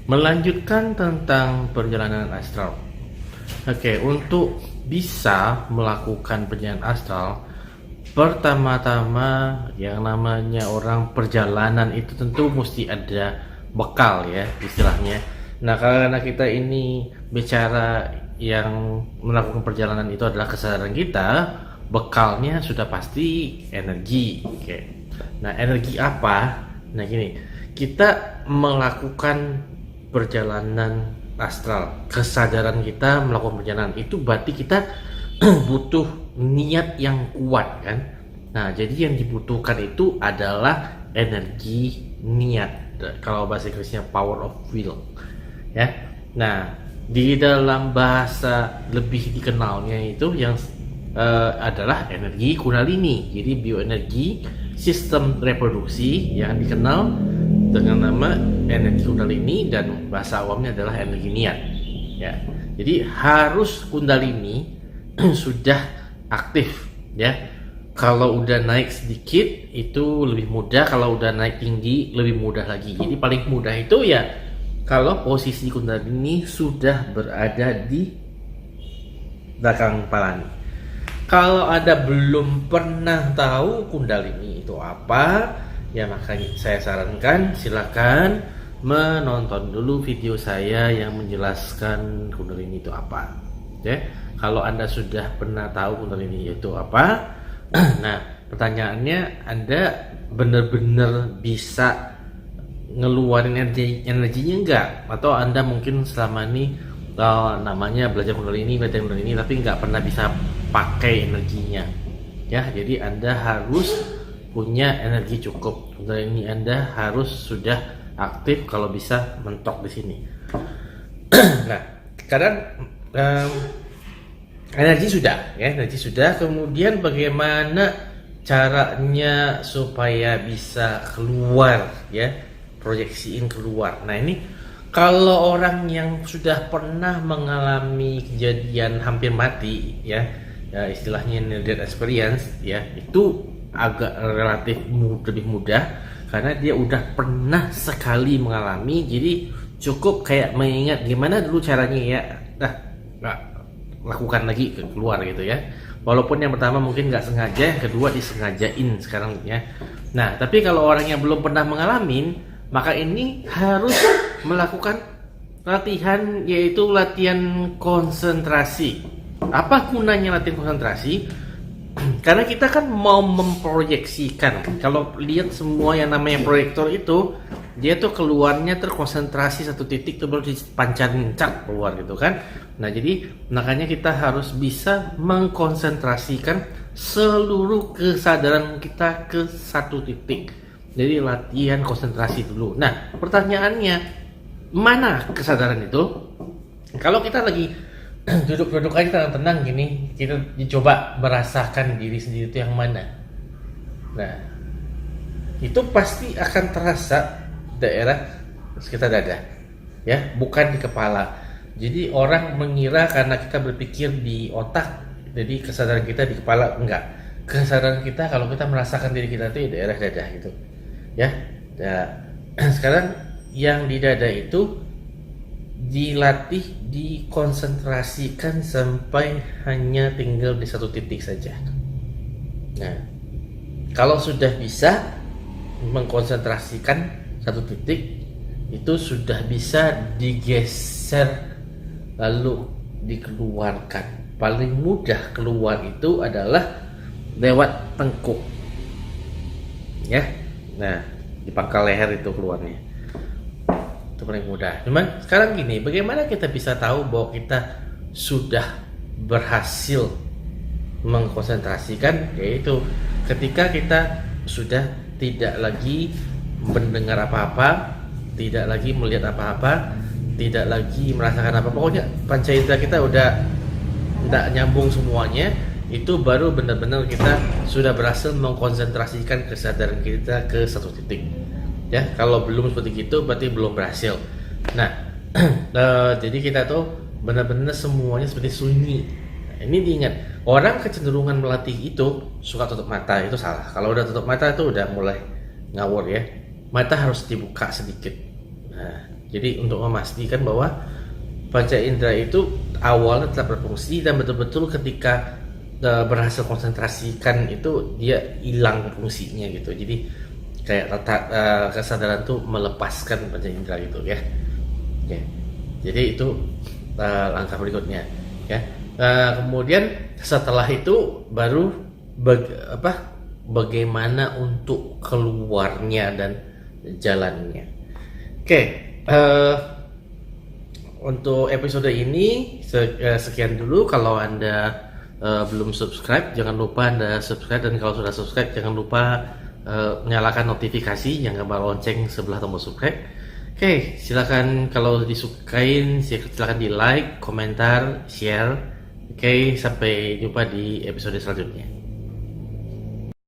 Melanjutkan tentang perjalanan astral. Oke, untuk bisa melakukan perjalanan astral, pertama-tama yang namanya orang perjalanan itu tentu mesti ada bekal ya istilahnya. Nah, karena kita ini bicara yang melakukan perjalanan itu adalah kesadaran kita, bekalnya sudah pasti energi. Oke. Nah, energi apa? Nah, gini, kita melakukan perjalanan astral, kesadaran kita melakukan perjalanan itu berarti kita butuh niat yang kuat kan. Nah, jadi yang dibutuhkan itu adalah energi niat, kalau bahasa Inggrisnya power of will ya. Nah, di dalam bahasa lebih dikenalnya itu yang adalah energi kundalini. Jadi bioenergi sistem reproduksi yang dikenal dengan nama energi kundalini, dan bahasa awamnya adalah energi niat ya. Jadi harus kundalini sudah aktif ya. Kalau udah naik sedikit itu lebih mudah, kalau udah naik tinggi lebih mudah lagi. Jadi paling mudah itu ya kalau posisi kundalini sudah berada di belakang kepala. Kalau Anda belum pernah tahu kundalini itu apa, ya makanya saya sarankan silakan menonton dulu video saya yang menjelaskan kundalini itu apa. Ya, kalau Anda sudah pernah tahu kundalini itu apa, nah pertanyaannya Anda benar-benar bisa ngeluarin energinya enggak? Atau Anda mungkin selama ini namanya belajar kundalini tapi nggak pernah bisa pakai energinya ya. Jadi Anda harus punya energi cukup. Kundalini Anda harus sudah aktif, kalau bisa mentok di sini. Nah, sekarang energi sudah, kemudian bagaimana caranya supaya bisa keluar ya, proyeksiin keluar. Nah, ini kalau orang yang sudah pernah mengalami kejadian hampir mati ya, istilahnya near death experience ya, itu agak relatif lebih mudah karena dia udah pernah sekali mengalami. Jadi cukup kayak mengingat gimana dulu caranya ya, lakukan lagi keluar gitu ya. Walaupun yang pertama mungkin nggak sengaja, yang kedua disengajain sekarang ya. Nah, tapi kalau orang yang belum pernah mengalami, maka ini harus melakukan latihan, yaitu latihan konsentrasi. Apa gunanya latihan konsentrasi? Karena kita kan mau memproyeksikan. Kalau lihat semua yang namanya proyektor itu, dia tuh keluarnya terkonsentrasi satu titik tuh baru dipancarin keluar gitu kan. Nah, jadi makanya kita harus bisa mengkonsentrasikan seluruh kesadaran kita ke satu titik. Jadi latihan konsentrasi dulu. Nah, pertanyaannya, mana kesadaran itu? Kalau kita lagi duduk-duduk aja tenang-tenang gini, kita dicoba merasakan diri sendiri itu yang mana. Nah, itu pasti akan terasa daerah sekitar dada ya, bukan di kepala. Jadi orang mengira karena kita berpikir di otak, jadi kesadaran kita di kepala. Enggak. Kesadaran kita kalau kita merasakan diri kita itu di daerah dada gitu ya. Nah, sekarang yang di dada itu dilatih, dikonsentrasikan sampai hanya tinggal di satu titik saja. Nah, kalau sudah bisa mengkonsentrasikan satu titik, itu sudah bisa digeser lalu dikeluarkan. Paling mudah keluar itu adalah lewat tengkuk ya. Nah, di pangkal leher itu keluarnya, itu paling mudah. Cuman sekarang gini, bagaimana kita bisa tahu bahwa kita sudah berhasil mengkonsentrasikan? Yaitu ketika kita sudah tidak lagi mendengar apa-apa, tidak lagi melihat apa-apa, tidak lagi merasakan apa-apa, pokoknya panca indera kita udah tidak nyambung semuanya. Itu baru benar-benar kita sudah berhasil mengkonsentrasikan kesadaran kita ke satu titik ya. Kalau belum seperti itu berarti belum berhasil. Nah, jadi kita tuh benar-benar semuanya seperti sunyi. Nah, ini diingat, orang kecenderungan melatih itu suka tutup mata, itu salah. Kalau udah tutup mata itu udah mulai ngawur ya. Mata harus dibuka sedikit. Nah, Jadi untuk memastikan bahwa panca indera itu awalnya tetap berfungsi dan betul-betul ketika berhasil konsentrasikan itu dia hilang fungsinya gitu. Jadi kayak kesadaran tuh melepaskan panca indera gitu ya. Oke. Jadi itu langkah berikutnya ya. Kemudian setelah itu baru bagaimana untuk keluarnya dan jalannya. Oke, untuk episode ini sekian dulu. Kalau Anda belum subscribe, jangan lupa Anda subscribe, dan kalau sudah subscribe jangan lupa nyalakan notifikasi yang gambar lonceng sebelah tombol subscribe. Oke, silakan kalau disukain silakan di like, komentar, share. Oke, sampai jumpa di episode selanjutnya.